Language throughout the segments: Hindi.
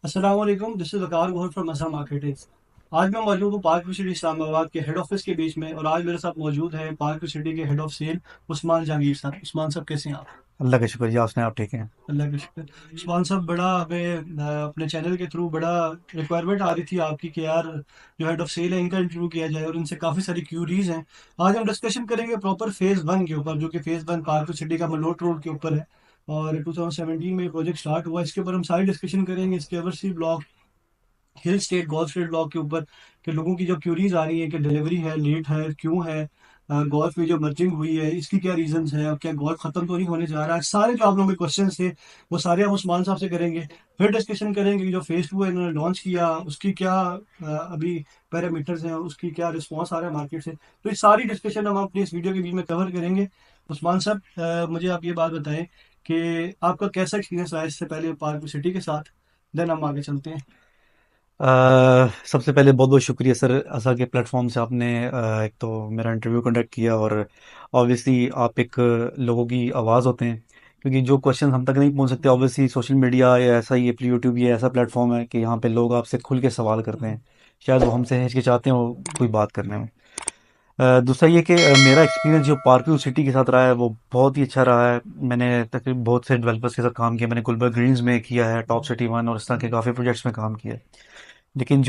अस्सलाम वालेकुम, this is Waqar Gohar from Mazhar marketings. आज मैं मौजूद हूँ पार्क सिटी इस्लामाबाद के हेड ऑफिस के बीच में, और आज मेरे साथ मौजूद हैं पार्क सिटी के head of sale Usman Jahangir साहब। उस्मान साहब, कैसे हैं आप? अल्लाह का शुक्र जी, आप सुनाएं, आप ठीक हैं? अल्लाह का शुक्र। उस्मान साहब, बड़ा हमें अपने चैनल के थ्रू बड़ा रिक्वायरमेंट आ रही थी आपकी कि यार जो हेड ऑफ सेल है इनका इंटरव्यू किया जाए, और इनसे काफ़ी सारी क्यूरीज हैं। आज हम डिस्कशन करेंगे प्रॉपर फेज़ 1 के ऊपर, जो कि फेज़ 1 पार्क सिटी का मलोट रोड के ऊपर है। और 2017 में प्रोजेक्ट स्टार्ट हुआ, इसके ऊपर हम सारी डिस्कशन करेंगे। इसके oversee block, hill state, golf state block के ऊपर, कि लोगों की जो क्यूरीज आ रही है कि डिलीवरी है, लेट है, क्यों है, गोल्फ में जो मर्जिंग हुई है इसकी क्या रीजंस है, और क्या गोल्फ खत्म तो नहीं होने जा रहा है। सारे जो आप लोगों के क्वेश्चन थे वो सारे हम उस्मान साहब से करेंगे। फिर डिस्कशन करेंगे कि जो फेस 2 है इन्होंने लॉन्च किया, उसकी क्या अभी पैरामीटर्स हैं, और उसकी क्या रिस्पॉन्स आ रहा है मार्केट से। तो ये सारी डिस्कशन हम अपनी इस वीडियो के बीच में कवर करेंगे। उस्मान साहब, मुझे आप ये बात बताएं कि आपका कैसा एक्सपीरियंस रहा इससे पहले पार्क सिटी के साथ। देन हम आगे चलते हैं। सबसे पहले बहुत बहुत शुक्रिया सर, असा के प्लेटफॉर्म से आपने एक तो मेरा इंटरव्यू कंडक्ट किया। और ऑब्वियसली आप एक लोगों की आवाज़ होते हैं, क्योंकि जो क्वेश्चन हम तक नहीं पहुंच सकते, ऑब्वियसली सोशल मीडिया या ऐसा ही यूट्यूब ये ऐसा प्लेटफॉर्म है कि यहाँ पे लोग आपसे खुल के सवाल करते हैं। शायद वो हमसे हिचकिचाते हैं वो कोई बात करने में। दूसरा ये कि मेरा एक्सपीरियंस जो पार्किंग सिटी के साथ रहा है वो बहुत ही अच्छा रहा है। मैंने तकरीबन बहुत से डेवलपर्स के साथ काम किया। मैंने गुलबर्ग ग्रीन्स में किया है, टॉप सिटी वन और इस तरह के काफ़ी प्रोजेक्ट्स में काम किया है। लेकिन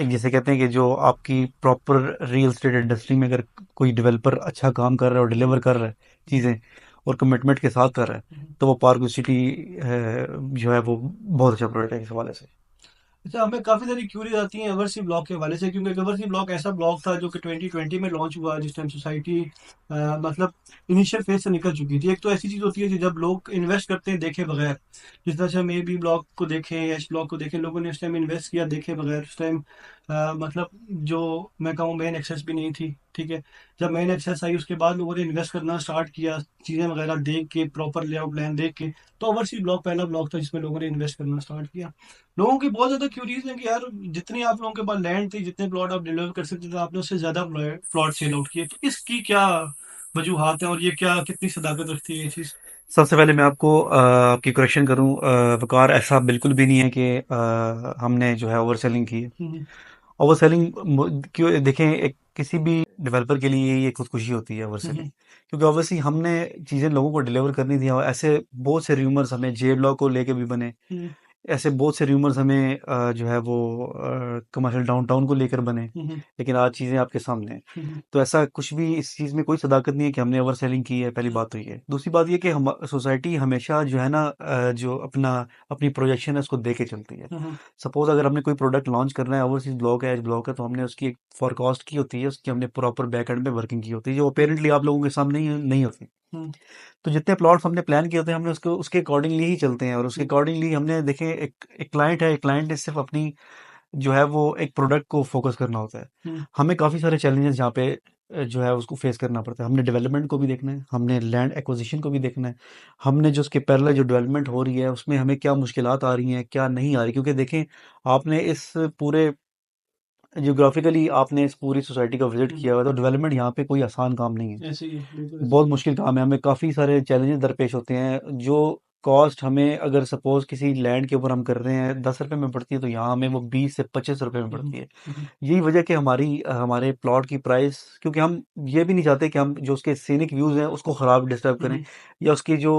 एक जैसे कहते हैं कि जो आपकी प्रॉपर रियल एस्टेट इंडस्ट्री में अगर कोई डेवलपर अच्छा काम कर रहा है और डिलीवर कर रहा है चीज़ें और कमिटमेंट के साथ कर रहा है, तो वो पार्क सिटी जो है वो बहुत अच्छा प्रोजेक्ट है इस हवाले से। अच्छा, हमें काफ़ी सारी क्यूरीज आती हैं अवर्सी ब्लॉक के हवाले से, क्योंकि अवर्सी ब्लॉक ऐसा ब्लॉक था जो कि 2020 में लॉन्च हुआ, जिस टाइम सोसाइटी मतलब इनिशियल फेज से निकल चुकी थी। एक तो ऐसी चीज़ होती है कि जब लोग इन्वेस्ट करते हैं देखे बगैर, जिस तरह से हम ए बी ब्लॉक को देखें या इस ब्लॉक को देखें, लोगों ने उस टाइम इन्वेस्ट किया देखे बगैर। उस टाइम मतलब जो मैं कहूँ मेन एक्सेस भी नहीं थी, ठीक है। जब मेन एक्सेस आई उसके बाद लोगों ने इन्वेस्ट करना स्टार्ट किया, चीज़ें वगैरह देख के, प्रॉपर लेआउट प्लान देख के। तो ओवरसी ब्लॉक पहला ब्लॉक था जिसमें लोगों ने इन्वेस्ट करना स्टार्ट किया। लोगों की बहुत ज्यादा क्यूरीज है कि यार जितनी आप लोगों के पास लैंड थी, जितने प्लॉट आप डिलीवर कर सकते थे, आपने उससे ज्यादा प्लॉट सेल आउट किए। तो इसकी क्या वजूहत है, और ये क्या कितनी सदाकत रखती है ये चीज? सबसे पहले मैं आपको आपकी करेक्शन करूं, वकार, ऐसा बिल्कुल भी नहीं है कि हमने जो है ओवर सेलिंग की है। हम्म। ओवर सेलिंग क्यों, देखें, एक किसी भी डेवलपर के लिए ये खुदकुशी होती है ओवर सेलिंग। हम्म। क्योंकि ऑब्वियसली हमने चीज़ें लोगों को डिलीवर करनी थी, और ऐसे बहुत से र्यूमर्स हमें जे ब्लॉक को लेके भी बने। हम्म। ऐसे बहुत से र्यूमर्स हमें जो है वो कमर्शियल डाउनटाउन को लेकर बने। हम्म। लेकिन आज चीज़ें आपके सामने हैं। हम्म। तो ऐसा कुछ भी, इस चीज़ में कोई सदाकत नहीं है कि हमने ओवर सेलिंग की है। पहली बात तो ये है। दूसरी बात ये कि हम सोसाइटी हमेशा जो है ना, जो अपनी प्रोजेक्शन है उसको दे के चलती है। हम्म। सपोज अगर हमने कोई प्रोडक्ट लॉन्च करना है, ओवरसीज ब्लॉक है, एज ब्लॉक है, तो हमने उसकी एक फॉरकास्ट की होती है, उसकी हमने प्रॉपर बैक एंड में वर्किंग की होती है, जो हम्म। अपेरेंटली आप लोगों के सामने नहीं नहीं होती। हम्म। तो जितने प्लॉट्स हमने प्लान किए होते हैं, हमने उसको उसके अकॉर्डिंगली ही चलते हैं, और उसके हम्म। अकॉर्डिंगली हमने देखें, एक एक क्लाइंट है, एक क्लाइंट ने सिर्फ अपनी जो है वो एक प्रोडक्ट को फोकस करना होता है। हम्म। हमें काफ़ी सारे चैलेंजेस यहाँ पे जो है उसको फेस करना पड़ता है। हमने डेवलपमेंट को भी देखना है, हमने लैंड एक्विजिशन को भी देखना है, हमने जो उसके पैरेलल जो डेवलपमेंट हो रही है उसमें हमें क्या मुश्किलात आ रही हैं, क्या नहीं आ रही। क्योंकि देखें, आपने इस पूरे जियोग्राफिकली आपने इस पूरी सोसाइटी का विजिट हम्म। किया हुआ है, तो डेवलपमेंट यहाँ पे कोई आसान काम नहीं है। ऐसे ही है, बिल्कुल ऐसे बहुत ही मुश्किल काम है, हमें काफ़ी सारे चैलेंजेस दरपेश होते हैं। जो कॉस्ट हमें, अगर सपोज किसी लैंड के ऊपर हम कर रहे हैं 10 रुपए में पड़ती है, तो यहाँ हमें वो 20 से 25 रुपए में है। पड़ती है। यही वजह कि हमारे प्लॉट की प्राइस, क्योंकि हम ये भी नहीं चाहते कि हम जो उसके सीनिक व्यूज़ हैं उसको ख़राब डिस्टर्ब करें, हम्म। या उसकी जो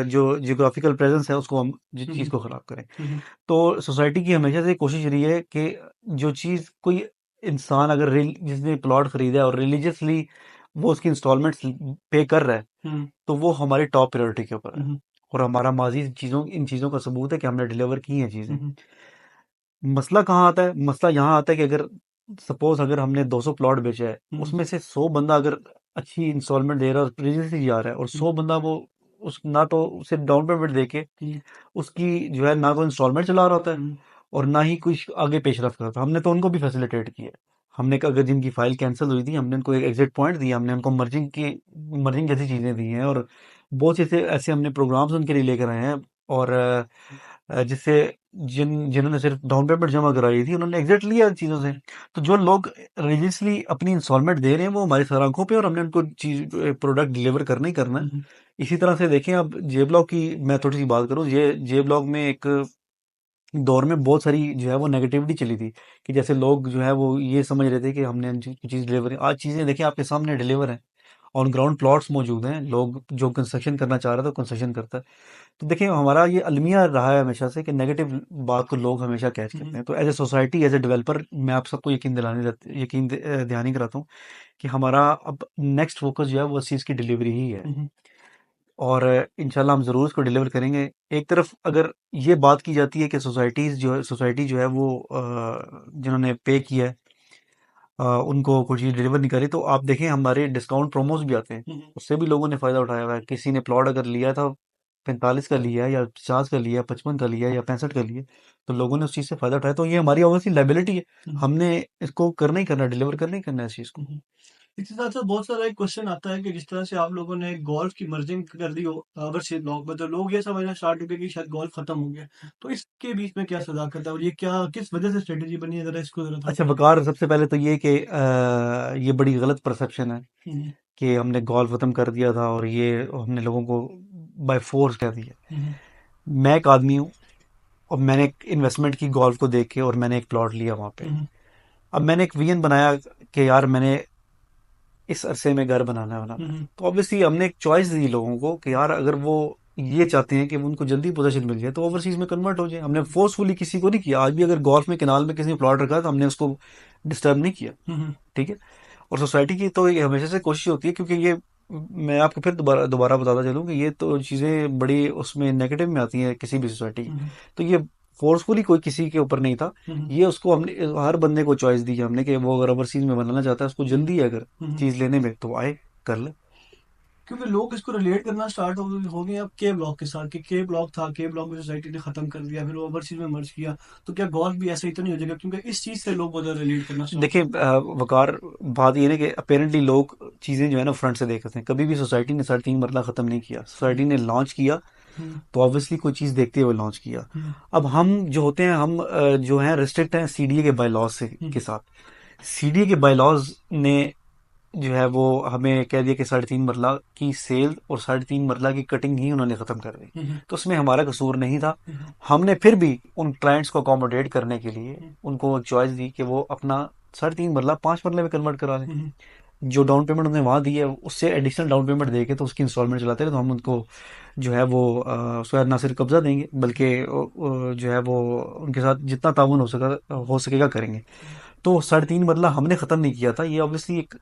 जियोग्राफिकल प्रेजेंस है उसको हम जिस चीज़ हम्म। को ख़राब करें। हम्म। तो सोसाइटी की हमेशा से कोशिश रही है कि जो चीज़ कोई इंसान अगर जिसने प्लॉट खरीदा है और रिलीजियसली वो उसकी इंस्टॉलमेंट्स पे कर रहा है, हम्म। तो वो हमारी टॉप प्रायोरिटी के ऊपर है। हम्म। और हमारा माजी इन चीज़ों का सबूत है कि हमने डिलीवर की हैं चीज़ें। हम्म। मसला कहाँ आता है? मसला यहाँ आता है कि अगर सपोज अगर हमने 200 प्लॉट बेचा है, हम्म। उसमें से 100 बंदा अगर अच्छी इंस्टॉलमेंट दे रहा है और रिलीजियसली जा रहा है, और 100 बंदा वो उस ना तो उसे डाउन पेमेंट दे के हम्म। उसकी जो है ना तो इंस्टॉलमेंट चला रहा होता है, हम्म। और ना ही कुछ आगे पेशरफ्त करता। हमने तो उनको भी फैसिलिटेट किया है। हमने अगर जिनकी फाइल कैंसिल हुई थी, हमने उनको एक एग्जिट पॉइंट दिया, हमने उनको मर्जिंग जैसी चीज़ें दी हैं, और बहुत से ऐसे ऐसे हमने प्रोग्राम्स उनके लिए लेकर आए हैं। और जिससे जिन्होंने सिर्फ डाउन पेमेंट जमा कराई थी उन्होंने एग्जिट लिया इन चीज़ों से। तो जो लोग रिलीजियसली अपनी इंस्टॉलमेंट दे रहे हैं वो हमारी सर आंखों पे, और हमने उनको चीज प्रोडक्ट डिलीवर करना ही करना है। हम्म। इसी तरह से देखें, अब जे ब्लॉक की मैं थोड़ी सी बात करूं, ये जे ब्लॉक में एक दौर में बहुत सारी जो है वो नेगेटिविटी चली थी, कि जैसे लोग जो है वो ये समझ रहे थे कि हमने चीज़ डिलीवर, आज चीज़ें देखिए आपके सामने डिलीवर हैं, ऑन ग्राउंड प्लॉट्स मौजूद हैं, लोग जो कंस्ट्रक्शन करना चाह रहा था कंस्ट्रक्शन करता है। तो देखिए हमारा ये अलमिया रहा है हमेशा से कि नेगेटिव बात को लोग हमेशा कैच करते हम्म, हैं। तो as a society, as a developer, मैं आप सबको ध्यान ही कराता हूँ कि हमारा अब नेक्स्ट फोकस जो है वो इस चीज़ की डिलीवरी ही है, हम्म, और इंशाल्लाह हम ज़रूर इसको डिलीवर करेंगे। एक तरफ अगर ये बात की जाती है कि सोसाइटी जो है वो जिन्होंने पे किया है, उनको कोई चीज़ डिलीवर नहीं करी, तो आप देखें हमारे डिस्काउंट प्रोमोस भी आते हैं, हम्म, उससे भी लोगों ने फ़ायदा उठाया हुआ है। किसी ने प्लॉट अगर लिया था 45 का लिया है, या 50 का लिया है, 55 का लिया है, या 65 का लिया है, तो लोगों ने उस चीज़ से फ़ायदा उठाया। तो ये हमारी ऑब्वियसली लाइबिलिटी है, हम्म, हमने इसको करना ही करना, डिलीवर करना ही करना है इस चीज़ को। हम्म। इसके साथ साथ बहुत सारा एक क्वेश्चन आता है कि जिस तरह से आप लोगों ने गोल्फ की मर्जिंग कर दी हो ओवरसीज ब्लॉक में, तो लोग ये समझना स्टार्ट हो गए कि शायद गोल्फ खत्म हो गया। तो इसके बीच में क्या सदाकत है और ये क्या किस वजह से स्ट्रेटेजी बनी है, जरा इसको जरा थोड़ा अच्छा सा बताएं। वकार, सबसे पहले तो ये कि ये बड़ी गलत परसेप्शन है हम्म, कि हमने गोल्फ खत्म कर दिया था और ये हमने लोगों को बाय फोर्स कह दिया। हम्म, मैं एक आदमी हूँ, और मैंने एक इन्वेस्टमेंट की गोल्फ को देख के, और मैंने एक प्लॉट लिया वहाँ पे। हम्म, अब मैंने एक विजन बनाया कि यार मैंने इस अरसे में घर बनाना है। हम्म, तो ऑब्वियसली हमने एक चॉइस दी लोगों को कि यार अगर वो ये चाहते हैं कि उनको जल्दी पोजीशन मिल जाए तो ओवरसीज में कन्वर्ट हो जाए। हमने फोर्सफुली किसी को नहीं किया। आज भी अगर गोल्फ में किनाल में किसी ने प्लॉट रखा है तो हमने उसको डिस्टर्ब नहीं किया। हम्म, ठीक है। और सोसाइटी की तो ये हमेशा से कोशिश होती है, क्योंकि ये मैं आपको फिर दोबारा दोबारा बताता चलूँ कि ये तो चीज़ें बड़ी उसमें नेगेटिव में आती हैं किसी भी सोसाइटी की। हम्म, तो ये फोर्सफुली कोई किसी के ऊपर नहीं था, हम्म, ये उसको हमने हर बंदे को चॉइस दी है हमने कि वो अगर ओवरसीज में बनाना चाहता है, उसको हम्म, जल्दी है अगर हम्म। चीज़ लेने में, तो आए कर ले। क्योंकि लोग इसको रिलेट करना स्टार्ट हो गए अब के ब्लॉक के साथ कि के ब्लॉक था, के ब्लॉक में सोसाइटी ने खत्म कर दिया, फिर ओवरसीज में मर्ज किया। तो क्या गोल्फ भी ऐसा ही तो नहीं हो जाएगा, क्योंकि इस चीज से लोग बहुत ज्यादा रिलेट करना स्टार्ट देखिए हो गए। वकार, बात ये है ना कि अपेरेंटली लोग चीज़ें जो है ना फ्रंट से देखते हैं। कभी भी सोसाइटी ने 3.5 मरला ख़त्म नहीं किया, सोसाइटी ने लॉन्च किया हम्म, तो ऑब्वियसली कोई चीज़ देखते हुए लॉन्च किया। हम्म, अब हम जो होते हैं, हम जो हैं रिस्ट्रिक्ट हैं सीडीए के बायलॉज से हम्म, के साथ। सीडीए के बायलॉज ने जो है वो हमें कह दिया कि 3.5 मरला की सेल और 3.5 मरला की कटिंग ही उन्होंने ख़त्म कर दी। हम्म, तो उसमें हमारा कसूर नहीं था। हम्म, हमने फिर भी उन क्लाइंट्स को अकोमोडेट करने के लिए हम्म, उनको एक चॉइस दी कि वो अपना 3.5 मरला 5 मरले में कन्वर्ट करा लें। हम्म, जो डाउन पेमेंट उन्होंने वहाँ दी है उससे एडिशनल डाउन पेमेंट देके तो उसकी इंस्टॉलमेंट चलाते रहे, तो हम उनको जो है वो उसका ना सिर्फ कब्जा देंगे बल्कि जो है वो उनके साथ जितना ताउन हो सकेगा करेंगे। तो 3.5 मरला हमने ख़त्म नहीं किया था। ये ऑब्वियसली एक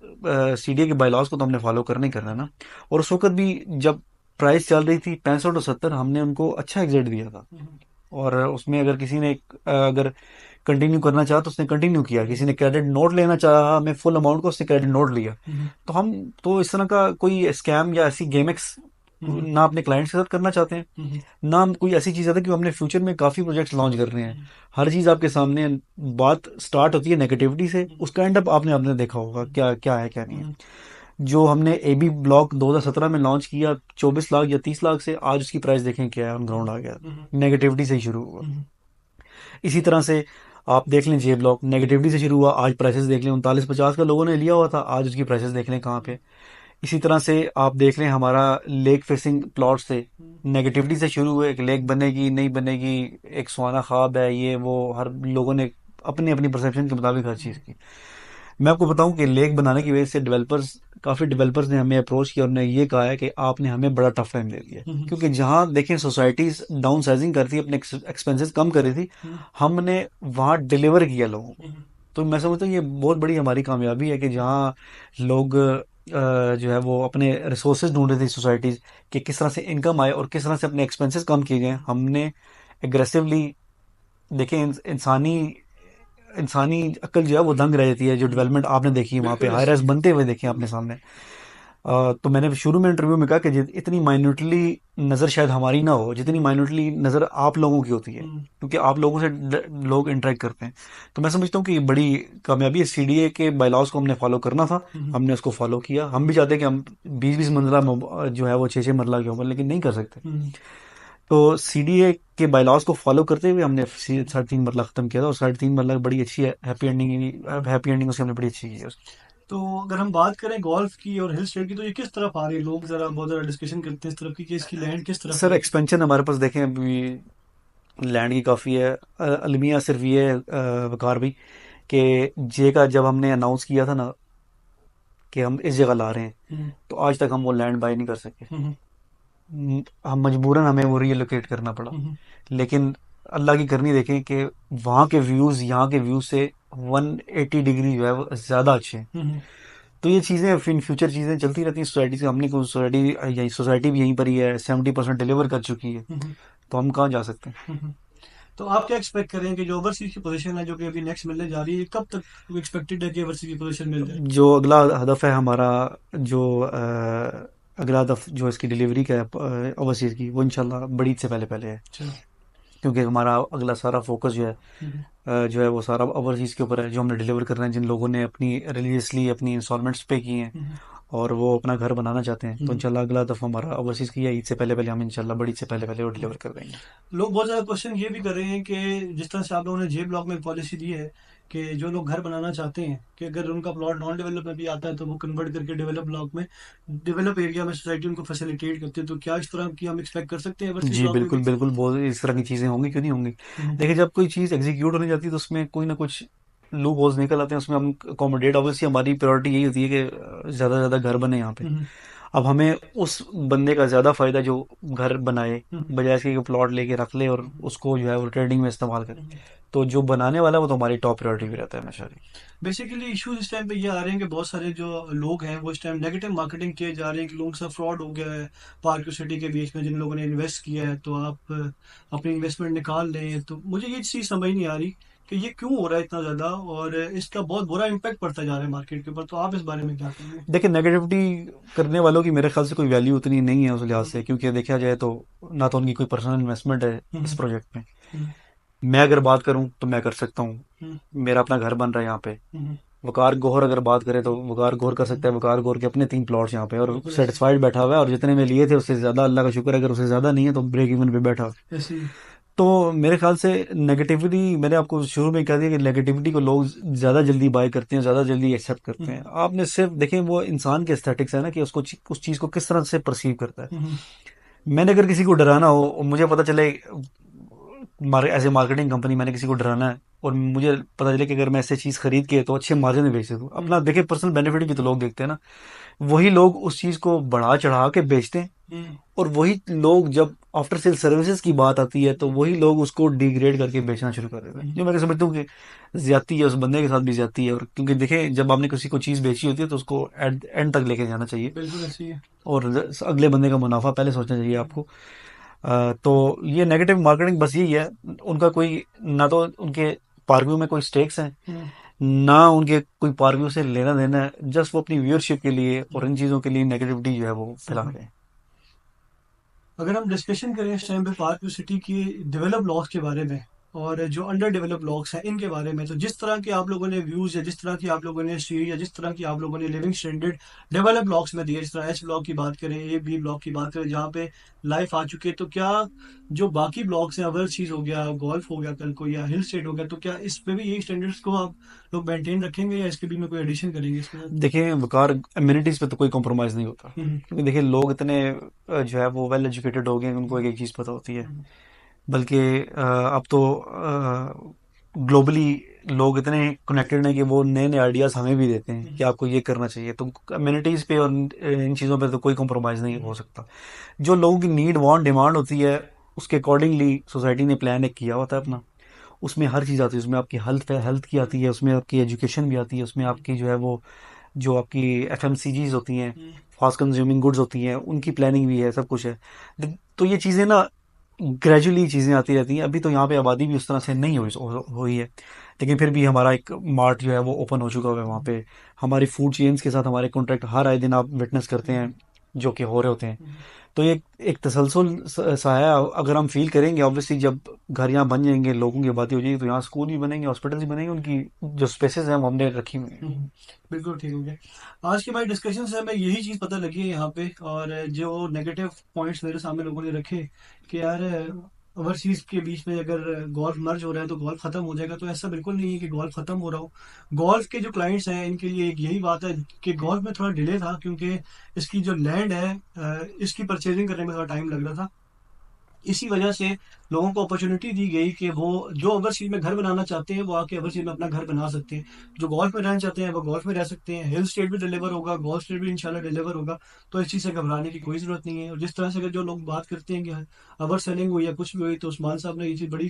सीडीए के बायलॉज को तो हमने फॉलो करना ही करना है ना। और उस वक्त भी जब प्राइस चल रही थी 65 और 70, हमने उनको अच्छा एग्जिट दिया था। हम्म, और उसमें अगर किसी ने अगर कंटिन्यू करना चाहा तो उसने कंटिन्यू किया, किसी ने क्रेडिट नोट लेना चाहा हमें फुल अमाउंट को, उसने क्रेडिट नोट लिया। हम्म, तो हम तो इस तरह का कोई स्कैम या ऐसी गेमिक्स हम्म, ना अपने क्लाइंट्स के साथ करना चाहते हैं, हम्म, ना हम कोई ऐसी चीज़ चाहते हैं कि हमने फ्यूचर में काफ़ी प्रोजेक्ट्स लॉन्च कर रहे हैं। हर चीज़ आपके सामने है। बात स्टार्ट होती है नेगेटिविटी से, हम्म, उसका एंड अप आपने आपने देखा होगा क्या क्या है क्या नहीं है। हम्म, जो हमने ए बी ब्लॉक 2017 में लॉन्च किया 24 लाख या 30 लाख से, आज उसकी प्राइस देखें क्या है, ऑन ग्राउंड आ गया। हम्म, नेगेटिविटी से ही शुरू हुआ। हम्म, इसी तरह से आप देख लें जे ब्लॉक नेगेटिविटी से शुरू हुआ, आज प्राइसेस देख लें 39-50 का लोगों ने लिया हुआ था, आज उसकी प्राइसेस देख लें कहाँ पे। इसी तरह से आप देख लें हमारा लेक फेसिंग प्लॉट से हम्म, नेगेटिविटी से शुरू हुए, एक लेक बनेगी नहीं बनेगी, एक सुहाना ख्वाब है, ये वो हर लोगों ने अपनी अपनी परसेप्शन के मुताबिक हर चीज़ की। मैं आपको बताऊं कि लेक बनाने की वजह से काफ़ी डेवलपर्स ने हमें अप्रोच किया और उन्होंने ये कहा है कि आपने हमें बड़ा टफ टाइम दे दिया है। हम्म, क्योंकि जहाँ देखें सोसाइटीज डाउन साइजिंग कर थी, अपने एक्सपेंसेस कम कर रही थी, हम्म, हमने वहाँ डिलीवर किया लोगों को। हम्म, तो मैं समझता हूँ ये बहुत बड़ी हमारी कामयाबी है कि जहाँ लोग जो है वो अपने रिसोर्सेज ढूंढ रहे थे सोसाइटीज़ कि किस तरह से इनकम आए और किस तरह से अपने एक्सपेंसेस कम किए जाएं, हमने एग्रेसिवली देखें। इंसानी इंसानी अक्ल जो है वो दंग रह जाती है, जो हम्म, डेवलपमेंट आपने देखी है वहाँ पे बिल्कुल हाई ऐसे राइज ही। बनते हुए देखे आपने सामने। तो मैंने शुरू में इंटरव्यू में कहा कि इतनी माइन्यूटली नज़र शायद हमारी ना हो जितनी हम्म, माइन्यूटली नज़र आप लोगों की होती है, हम्म, क्योंकि आप लोगों से लोग इंटरेक्ट करते हैं। तो मैं समझता हूँ कि ये बड़ी कामयाबी है। सीडीए के बायलॉज को हमने फॉलो करना था, हम्म, हमने उसको फॉलो किया। हम भी चाहते हैं कि हम 20-20 मंजिला जो है वो 6-6 मरला के ऊपर, लेकिन नहीं कर सकते। हम्म, तो सीडीए के बायलॉज को फॉलो करते हुए हमने 3.5 मरला खत्म किया था, और 3.5 मरला बड़ी अच्छी है, हैप्पी एंडिंग उसकी हमने बड़ी अच्छी की है उसकी। तो अगर हम बात करें गोल्फ की और हिल स्टेट की, तो ये किस तरफ आ रही है? लोग ज़रा बहुत ज़्यादा डिस्कशन करते हैं इस तरफ की कि इसकी लैंड किस तरफ सर आएगी। एक्सपेंशन हमारे पास देखें अभी लैंड की काफ़ी है। अलमिया सिर्फ ये है वकार भाई कि जे का जब हमने अनाउंस किया था ना कि हम इस जगह ला रहे हैं, हम्म। तो आज तक हम वो लैंड बाय नहीं कर सके। हम्म। हम मजबूरन हमें वो रीलोकेट करना पड़ा। हम्म। लेकिन अल्लाह की करनी देखें कि वहाँ के व्यूज़ यहाँ के व्यूज़ से 180 डिग्री जो है वो ज़्यादा अच्छे हैं। हम्म। तो ये चीज़ें इन फ्यूचर चीज़ें चलती रहती हैं सोसाइटी से। हमने कोई सोसाइटी यही सोसाइटी भी यहीं पर ही है, 70% डिलीवर कर चुकी है। हम्म। तो हम कहाँ जा सकते हैं? हम्म। तो आप क्या एक्सपेक्ट करें कि जो ओवरसीज की पोजीशन है जो कि अभी नेक्स्ट मिलने जा रही है, कब तक एक्सपेक्टेड है कि ओवरसीज की पोजीशन मिल जाए? जो अगला हदफ है हमारा, जो अगला हदफ जो इसकी डिलीवरी का है ओवरसीज़ की, वो इंशाल्लाह बड़ी से पहले पहले है। अच्छा। क्योंकि हमारा अगला सारा फोकस जो है हम्म। जो है वो सारा ओवरसीज़ के ऊपर है, जो हमने डिलीवर करना है। जिन लोगों ने अपनी रिलीजियसली अपनी इंस्टॉलमेंट्स पे की हैं हम्म। और वो अपना घर बनाना चाहते हैं, तो हम्म। इंशाल्लाह अगला दफ़ा हमारा ओवरसीज़ की है। ईद से पहले पहले हम इंशाल्लाह बड़ी से पहले पहले वो डिलीवर कर देंगे। लोग बहुत ज़्यादा क्वेश्चन ये भी कर रहे हैं कि जिस तरह से आप लोगों ने जे ब्लॉक में पॉलिसी दी है कि जो लोग घर बनाना चाहते हैं कि अगर उनका प्लॉट नॉन डेवलप में भी आता है तो वो कन्वर्ट करके डेवलप ब्लॉक में, डेवलप एरिया में सोसाइटी उनको फैसिलिटेट करती है, तो क्या इस तरह की हम एक्सपेक्ट कर सकते हैं ओवरसीज जी ब्लॉक में बिल्कुल भी? बिल्कुल, बहुत इस तरह की चीज़ें होंगी, क्यों नहीं होंगी। हम्म। देखिए जब कोई चीज़ एग्जीक्यूट होने जाती है तो उसमें कोई ना कुछ लूप होल्स निकल आते हैं, उसमें हम अकोमोडेट। ऑब्वियसली हमारी प्रायोरिटी यही होती है कि ज़्यादा से ज़्यादा घर बने यहाँ पे। हम्म। अब हमें उस बंदे का ज़्यादा फ़ायदा जो घर बनाए, हम्म। बजाय इसके कि प्लॉट लेके रख ले और हम्म। उसको जो है वो ट्रेडिंग में इस्तेमाल करे। हम्म। तो जो बनाने वाला है वो तो हमारी टॉप प्रायोरिटी भी रहता है हमेशा। बेसिकली इश्यूज इस टाइम पे ये आ रहे हैं कि बहुत सारे जो लोग हैं वो इस टाइम नेगेटिव मार्केटिंग किए जा रहे हैं कि लोगों के साथ फ्रॉड हो गया है पार्क सिटी के बीच में, जिन लोगों ने इन्वेस्ट किया है तो आप अपनी इन्वेस्टमेंट निकाल लें। तो मुझे ये चीज़ समझ नहीं आ रही कि ये क्यों हो रहा है इतना ज़्यादा, और इसका बहुत बुरा इम्पैक्ट पड़ता जा रहा है मार्केट के ऊपर। तो आप इस बारे में क्या कहेंगे? देखिए नेगेटिविटी करने वालों की मेरे ख्याल से कोई वैल्यू उतनी नहीं है उस लिहाज हम्म। से, क्योंकि देखा जाए तो ना तो उनकी कोई पर्सनल इन्वेस्टमेंट है इस हम्म। प्रोजेक्ट में। हम्म। मैं अगर बात करूं तो मैं कर सकता हूं, हम्म। मेरा अपना घर बन रहा है यहाँ पे। हम्म। वकार गौहर अगर बात करें तो वकार गौहर कर सकता हम्म। है, वकार गौहर के अपने 3 प्लॉट्स यहाँ पे और बिल्कुल ऐसे। सेटिस्फाइड बैठा हुआ है। और जितने में लिए थे उससे ज़्यादा, अल्लाह का शुक्र है, अगर उससे ज़्यादा नहीं है तो ब्रेक इवन पे बैठा। ऐसे ही। तो मेरे ख्याल से नेगेटिविटी, मैंने आपको शुरू में कह दिया कि नेगेटिविटी को लोग ज़्यादा जल्दी बाय करते हैं, ज़्यादा जल्दी एक्सेप्ट करते हैं। हम्म। आपने सिर्फ देखें वो इंसान के एस्थेटिक्स है ना कि उसको उस चीज़ को किस तरह से परसीव करता है। हम्म। मैंने अगर किसी को डराना हो और मुझे पता चले एज ए मार्केटिंग कंपनी मैंने किसी को डराना है और मुझे पता चले कि अगर मैं ऐसे चीज़ खरीद के तो अच्छे मार्जिन में बेच दूँ, हम्म। अपना देखिए पर्सनल बेनिफिट भी तो लोग देखते हैं ना। वही लोग उस चीज़ को बढ़ा चढ़ा के बेचते हैं। हम्म। और वही लोग जब आफ्टर सेल सर्विसेज की बात आती है तो हम्म। वही लोग उसको डिग्रेड करके बेचना शुरू कर देते हैं, हम्म। जो मैं समझता हूँ कि ज्यादती है, उस बंदे के साथ भी ज्यादती है। और क्योंकि देखें जब आपने किसी को चीज़ बेची होती है तो उसको एंड तक लेके जाना चाहिए बिल्कुल ऐसे ही है। और अगले बंदे का मुनाफा पहले सोचना चाहिए आपको। तो ये नेगेटिव मार्केटिंग बस यही है। उनका कोई ना तो उनके पार्क में कोई स्टेक्स हैं, हम्म। ना उनके कोई पार्क से लेना देना है, जस्ट वो अपनी व्यूअरशिप के लिए और हम्म। इन चीज़ों के लिए नेगेटिविटी जो है वो फैला हम्म। रहे हैं। अगर हम डिस्कशन करें इस टाइम पे पार्क सिटी की डेवलप ब्लॉक्स के बारे में और जो अंडर डेवलप ब्लॉक्स हैं इनके बारे में, तो जिस तरह के आप लोगों ने व्यूज़ या जिस तरह की आप लोगों ने स्ट्रीट या जिस तरह की आप लोगों ने लिविंग स्टैंडर्ड डेवलप ब्लॉक्स में दिए, जिस तरह एच ब्लॉक की बात करें, ए बी ब्लॉक की बात करें जहाँ पे लाइफ आ चुकी है, तो क्या जो बाकी ब्लॉक्स हैं, अवर चीज़ हो गया, गोल्फ हो गया कल को, या हिल स्टेट हो गया, तो क्या इस पे भी यही स्टैंडर्ड्स को आप लोग मेंटेन रखेंगे या इसके भी में कोई एडिशन करेंगे इसके साथ? देखिए वकार अम्यूनिटीज़ पे तो कोई कॉम्प्रोमाइज़ नहीं होता, हम्म। क्योंकि देखिए लोग इतने जो है वो वेल एजुकेटेड हो गए हैं, उनको एक एक चीज़ पता होती है। हम्म। बल्कि अब तो ग्लोबली लोग इतने कनेक्टेड हैं कि वो नए नए आइडियाज़ हमें भी देते हैं कि हम्म। आपको ये करना चाहिए। तो कम्युनिटीज़ पे और इन चीज़ों पे तो कोई कॉम्प्रोमाइज़ नहीं हम्म। हो सकता। जो लोगों की नीड वांट डिमांड होती है उसके अकॉर्डिंगली सोसाइटी ने प्लान एक किया होता है अपना। उसमें हर चीज़ आती है, उसमें आपकी हेल्थ की आती है, उसमें आपकी एजुकेशन भी आती है, उसमें आपकी जो है वो जो आपकी एफएमसीजीज होती हैं, हम्म। फास्ट कंज्यूमिंग गुड्स होती हैं, उनकी प्लानिंग भी है, सब कुछ है। तो ये चीज़ें ना ग्रेजुअली चीज़ें आती रहती हैं। अभी तो यहाँ पे आबादी भी उस तरह से नहीं हुई है, लेकिन फिर भी हमारा एक मार्ट जो है वो ओपन हो चुका है वहाँ पे। हमारी फूड चेन्स के साथ हमारे कॉन्ट्रैक्ट हर आए दिन आप विटनेस करते हैं जो कि हो रहे होते हैं। हम्म। तो ये एक तसलसल सा है। अगर हम फील करेंगे ऑब्वियसली जब घर यहाँ बन जाएंगे, लोगों की आबादी हो जाएगी, तो यहाँ स्कूल भी बनेंगे, हॉस्पिटल्स भी बनेंगे, उनकी जो स्पेसेस हैं वो हमने रखी हुई हैं। हम्म। बिल्कुल ठीक हो गया। आज की हमारी डिस्कशन से हमें यही चीज़ पता लगी है यहाँ पे, और जो नेगेटिव पॉइंट्स मेरे सामने लोगों ने रखे कि यार ओवरसीज के बीच में अगर गोल्फ मर्ज हो रहा है तो गोल्फ खत्म हो जाएगा, तो ऐसा बिल्कुल नहीं है कि गोल्फ खत्म हो रहा हो। गोल्फ के जो क्लाइंट्स हैं इनके लिए एक यही बात है कि गोल्फ में थोड़ा डिले था, क्योंकि इसकी जो लैंड है इसकी परचेजिंग करने में थोड़ा टाइम लग रहा था। इसी वजह से लोगों को अपॉर्चुनिटी दी गई कि वो जो ओवरसीज में घर बनाना चाहते हैं वो आके ओवरसीज में अपना घर बना सकते हैं। जो गोल्फ में रहना चाहते हैं वो गोल्फ में रह सकते हैं। हिल स्टेट भी डिलीवर होगा, गोल्फ स्टेट भी इंशाल्लाह डिलीवर होगा। तो इस चीज़ से घबराने की कोई ज़रूरत नहीं है। और जिस तरह से अगर जो लोग बात करते हैं कि ओवर सेलिंग हुई या कुछ भी हुई, तो उस्मान साहब ने ये चीज़ बड़ी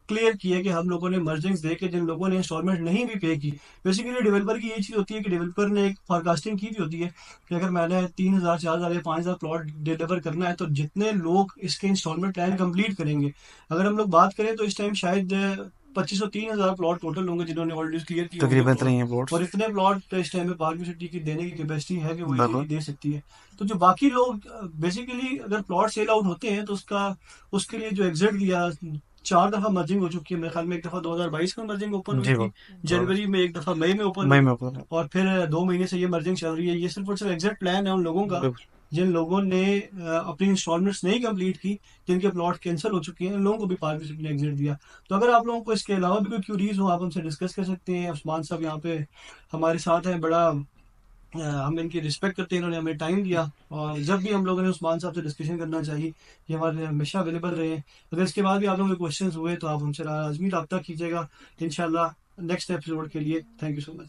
क्लियर की है कि हम लोगों ने मर्जिंग्स दे के जिन लोगों ने इंस्टॉलमेंट नहीं भी पे की, बेसिकली डेवलपर की ये चीज़ होती है कि डेवलपर ने एक फॉरकास्टिंग की भी होती है कि अगर मैंने 3,000 4,000 या 5,000 प्लॉट डिलीवर करना है तो जितने लोग इसके इंस्टॉलमेंट प्लान कंप्लीट करेंगे। अगर हम लोग बात करें तो इस टाइम शायद 2500 3,000 प्लॉट टोटल होंगे जिन्होंने ऑलरेडी क्लियर किए होंगे तकरीबन इतने प्लॉट। ही है बोर्ड्स। और इतने प्लॉट इस टाइम में पार्क सिटी की देने की कैपेसिटी है कि वो इजीली बिल्कुल। दे सकती है। तो जो बाकी लोग बेसिकली अगर प्लॉट सेल आउट होते हैं तो उसका उसके लिए जो एग्जिट दिया, 4 दफा मर्जिंग हो चुकी है मेरे ख्याल में। एक दफा 2022 में मर्जिंग ओपन हुई जी थी तो जनवरी में, एक दफा मई में ओपन मई हुई, में ऊपर। और फिर 2 महीने से ये मर्जिंग चल रही है। ये सिर्फ और सिर्फ एग्जिट प्लान है उन लोगों का बिल्कुल। जिन लोगों ने अपनी इंस्टॉलमेंट्स नहीं कंप्लीट की, जिनके प्लॉट कैंसिल हो चुके हैं, उन लोगों को भी पार्क ने एग्जिट दिया। तो अगर आप लोगों को इसके अलावा भी कोई क्यूरीज हो आप हमसे डिस्कस कर सकते हैं। उस्मान साहब यहाँ पे हमारे साथ हैं, बड़ा हम इनकी रिस्पेक्ट करते हैं, इन्होंने हमें टाइम दिया। और जब भी हम लोगों ने उस्मान साहब से डिस्कशन करना चाहिए ये हमारे लिए हमेशा अवेलेबल रहे। अगर इसके बाद भी आप लोगों के क्वेश्चन हुए तो आप हमसे लाजमी रब्ता कीजिएगा इंशाल्लाह नेक्स्ट एपिसोड के लिए। Thank you so much.